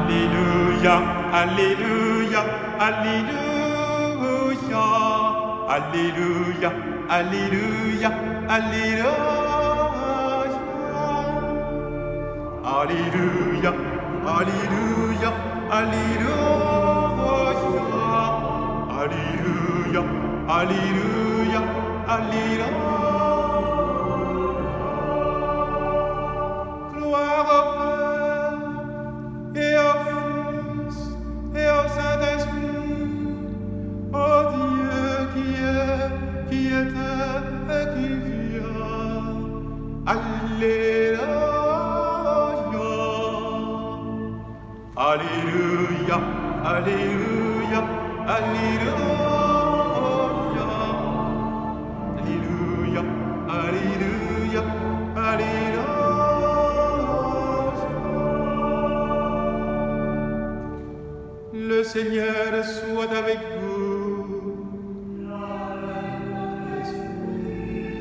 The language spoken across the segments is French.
Alléluia, Alléluia, Alléluia, Alléluia, Alléluia, Alléluia, Alléluia, Alléluia, Alléluia, Alléluia, Alléluia, Alléluia. Gloire au Père et au Fils et au Saint-Esprit, au Dieu qui était et qui vient. Alléluia, Alléluia, Alléluia, Alléluia, Alléluia, Alléluia, Alléluia. Le Seigneur soit avec vous.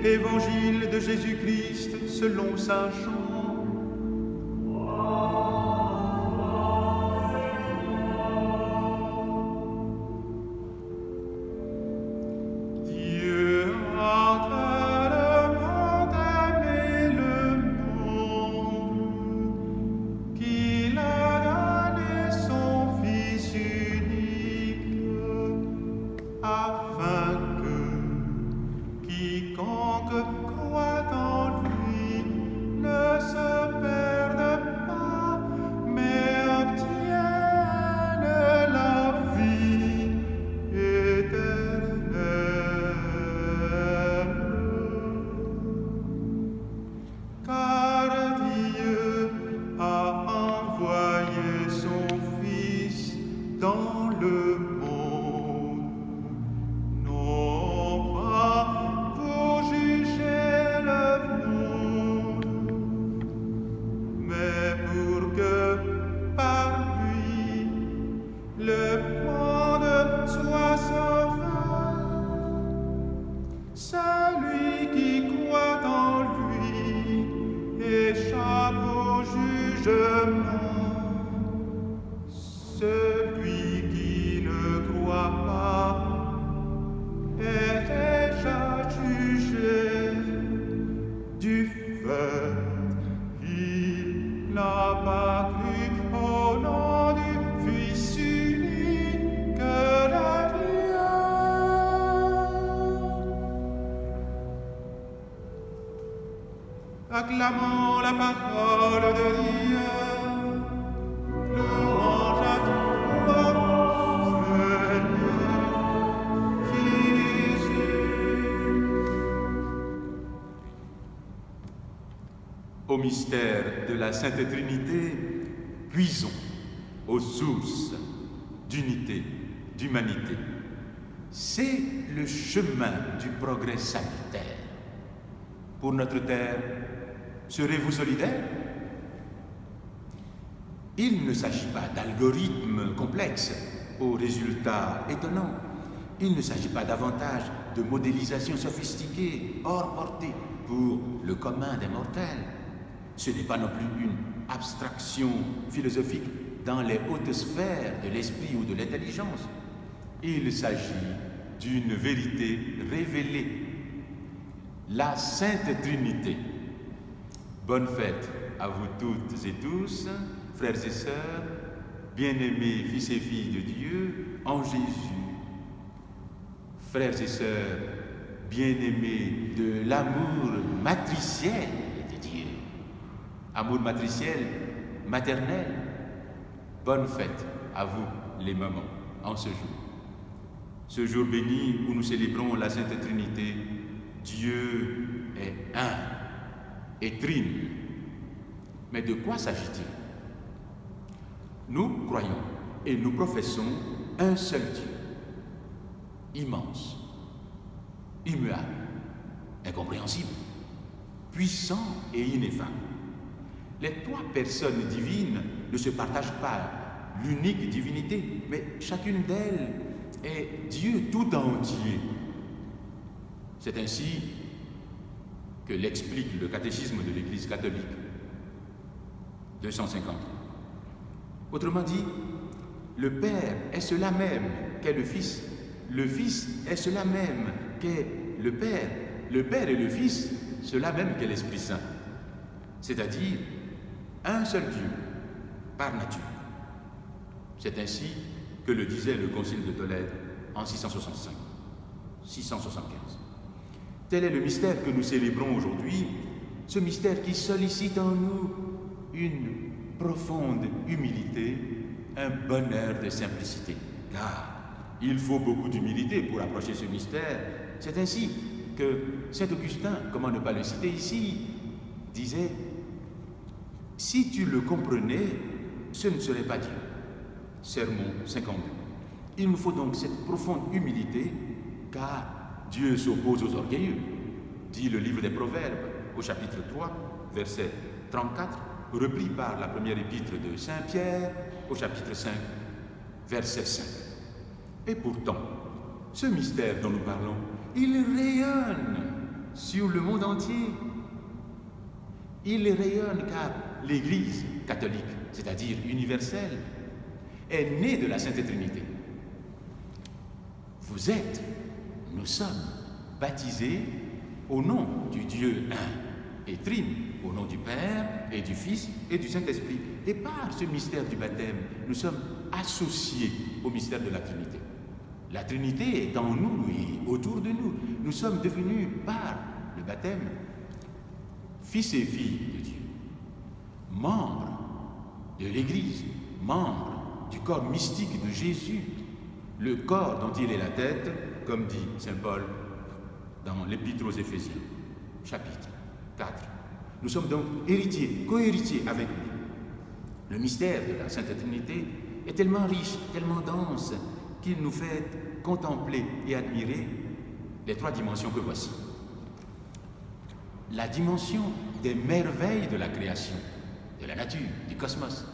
Évangile de Jésus-Christ selon saint Jean. Dieu a tellement aimé le monde qu'il a donné son Fils unique, afin que quiconque croit en lui ne se perde pas, mais obtienne la vie éternelle. Car Dieu a envoyé son Fils dans le monde, non pas pour juger le monde, mais pour que par lui le monde soit sauvé. Celui qui croit en lui échappe au jugement. Celui qui ne croit pas est déjà jugé du fait qu'il n'a pas cru au nom du Fils unique de Dieu. Acclamons la parole de Dieu. Louange à toi, Seigneur Jésus. Au mystère de la Sainte Trinité, puisons aux sources d'unité, d'humanité. C'est le chemin du progrès salutaire. Pour notre terre, serez-vous solidaires? Il ne s'agit pas d'algorithmes complexes aux résultats étonnants. Il ne s'agit pas davantage de modélisation sophistiquée, hors portée pour le commun des mortels. Ce n'est pas non plus une abstraction philosophique dans les hautes sphères de l'esprit ou de l'intelligence. Il s'agit d'une vérité révélée, la Sainte Trinité. Bonne fête à vous toutes et tous, frères et sœurs, bien-aimés fils et filles de Dieu en Jésus. Frères et sœurs, bien-aimés de l'amour matriciel de Dieu. Amour matriciel, maternel. Bonne fête à vous, les mamans, en ce jour. Ce jour béni où nous célébrons la Sainte Trinité, Dieu est un et trine. Mais de quoi s'agit-il? Nous croyons et nous professons un seul Dieu, immense, immuable, incompréhensible, puissant et ineffable. Les trois personnes divines ne se partagent pas l'unique divinité, mais chacune d'elles est Dieu tout entier. C'est ainsi que l'explique le catéchisme de l'Église catholique 250. Autrement dit, le Père est cela même qu'est le Fils est cela même qu'est le Père et le Fils, cela même qu'est l'Esprit Saint. C'est-à-dire un seul Dieu, par nature. C'est ainsi que le disait le Concile de Tolède en 675. Tel est le mystère que nous célébrons aujourd'hui, ce mystère qui sollicite en nous une profonde humilité, un bonheur de simplicité. Car il faut beaucoup d'humilité pour approcher ce mystère. C'est ainsi que saint Augustin, comment ne pas le citer ici, disait « Si tu le comprenais, ce ne serait pas Dieu. » Sermon 52. Il nous faut donc cette profonde humilité, car Dieu s'oppose aux orgueilleux, dit le livre des Proverbes au chapitre 3, verset 34, repris par la première épître de Saint Pierre au chapitre 5, verset 5. Et pourtant, ce mystère dont nous parlons, il rayonne sur le monde entier. Il rayonne car l'Église catholique, c'est-à-dire universelle, est née de la Sainte Trinité. Nous sommes baptisés au nom du Dieu un et trine, au nom du Père et du Fils et du Saint-Esprit. Et par ce mystère du baptême, nous sommes associés au mystère de la Trinité. La Trinité est en nous et autour de nous. Nous sommes devenus, par le baptême, fils et filles de Dieu, membres de l'Église, membres du corps mystique de Jésus, le corps dont il est la tête, comme dit saint Paul dans l'Épître aux Éphésiens, chapitre 4. Nous sommes donc héritiers, co-héritiers avec lui. Le mystère de la Sainte Trinité est tellement riche, tellement dense, qu'il nous fait contempler et admirer les trois dimensions que voici. La dimension des merveilles de la création, de la nature, du cosmos.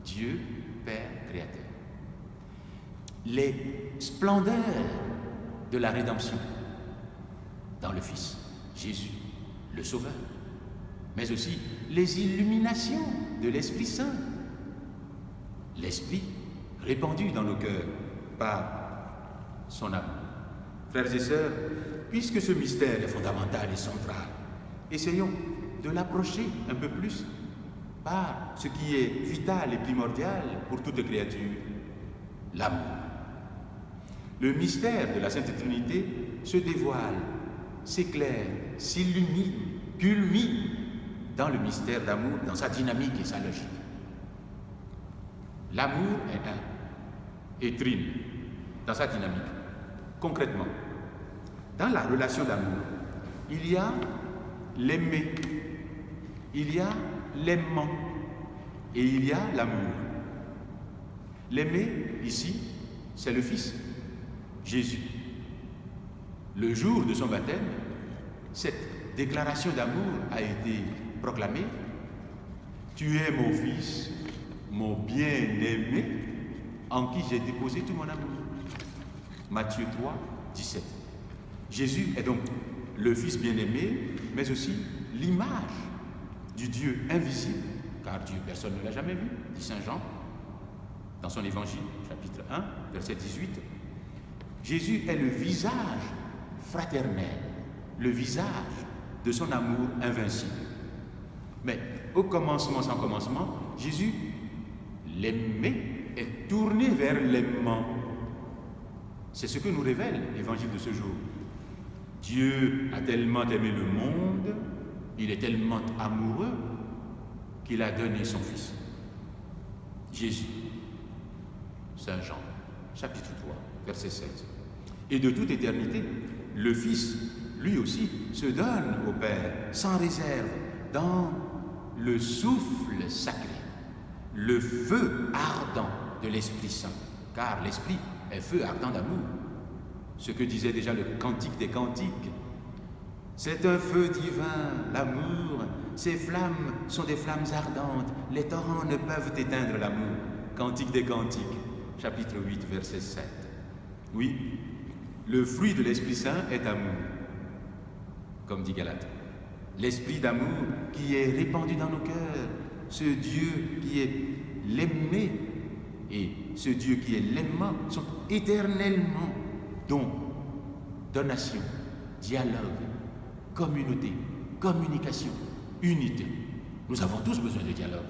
Dieu, Père, Créateur. Les splendeurs de la rédemption dans le Fils, Jésus, le Sauveur, mais aussi les illuminations de l'Esprit Saint, l'Esprit répandu dans nos cœurs par son amour. Frères et sœurs, puisque ce mystère est fondamental et central, essayons de l'approcher un peu plus par ce qui est vital et primordial pour toute créature, l'amour. Le mystère de la Sainte Trinité se dévoile, s'éclaire, s'illumine, culmine dans le mystère d'amour, dans sa dynamique et sa logique. L'amour est un et trine dans sa dynamique. Concrètement, dans la relation d'amour, il y a l'aimer, il y a l'aimant et il y a l'amour. L'aimer, ici, c'est le Fils, Jésus. Le jour de son baptême, cette déclaration d'amour a été proclamée. Tu es mon Fils, mon bien-aimé, en qui j'ai déposé tout mon amour. Matthieu 3, 17. Jésus est donc le Fils bien-aimé, mais aussi l'image du Dieu invisible, car Dieu, personne ne l'a jamais vu, dit saint Jean, dans son évangile, chapitre 1, verset 18. Jésus est le visage fraternel, le visage de son amour invincible. Mais au commencement sans commencement, Jésus, l'aimé, est tourné vers l'aimant. C'est ce que nous révèle l'évangile de ce jour. Dieu a tellement aimé le monde, il est tellement amoureux qu'il a donné son Fils. Jésus, saint Jean, chapitre 3, verset 16. Et de toute éternité, le Fils, lui aussi, se donne au Père, sans réserve, dans le souffle sacré, le feu ardent de l'Esprit Saint, car l'Esprit est feu ardent d'amour. Ce que disait déjà le Cantique des Cantiques. C'est un feu divin, l'amour. Ces flammes sont des flammes ardentes. Les torrents ne peuvent éteindre l'amour. Cantique des Cantiques, chapitre 8, verset 7. Oui, le fruit de l'Esprit Saint est amour, comme dit Galate. L'esprit d'amour qui est répandu dans nos cœurs, ce Dieu qui est l'aimé ce Dieu qui est l'aimant, sont éternellement don, donation, dialogue, communauté, communication, unité. Nous avons tous besoin de dialogue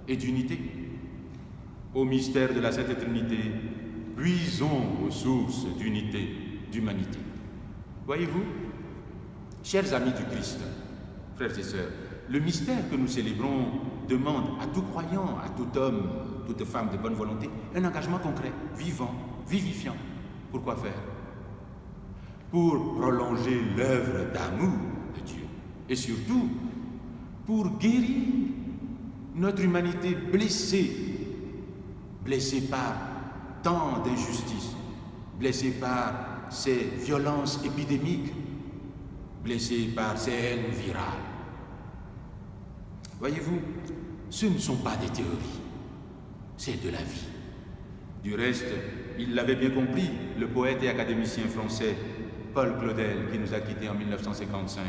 et d'unité. Au mystère de la Sainte Trinité, puisons aux sources d'unité, d'humanité. Voyez-vous, chers amis du Christ, frères et sœurs, le mystère que nous célébrons demande à tout croyant, à tout homme, toute femme de bonne volonté, un engagement concret, vivant, vivifiant. Pourquoi faire? Pour prolonger l'œuvre d'amour de Dieu et surtout pour guérir notre humanité blessée, blessée par tant d'injustices, blessée par ces violences épidémiques, blessée par ces haines virales. Voyez-vous, ce ne sont pas des théories, c'est de la vie. Du reste, il l'avait bien compris, le poète et académicien français Paul Claudel, qui nous a quittés en 1955.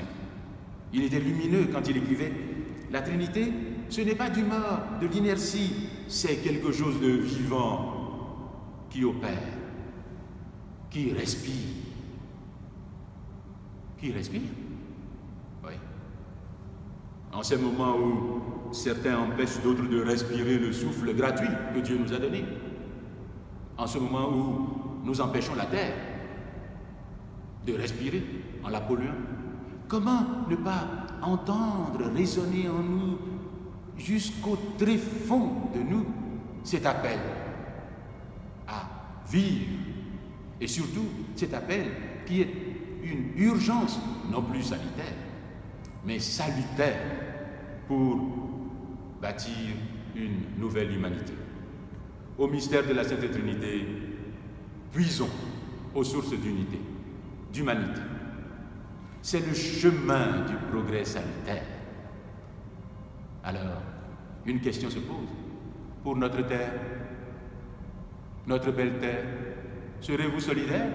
Il était lumineux quand il écrivait « La Trinité, ce n'est pas du mort, de l'inertie, c'est quelque chose de vivant qui opère, qui respire. » Qui respire? Oui. En ces moments où certains empêchent d'autres de respirer le souffle gratuit que Dieu nous a donné, en ce moment où nous empêchons la terre de respirer en la polluant, comment ne pas entendre résonner en nous jusqu'au tréfonds de nous cet appel à vivre et surtout cet appel qui est une urgence non plus sanitaire mais salutaire pour bâtir une nouvelle humanité. Au mystère de la Sainte Trinité, puisons aux sources d'unité, d'humanité. C'est le chemin du progrès salutaire. Alors, une question se pose. Pour notre terre, notre belle terre, serez-vous solidaires?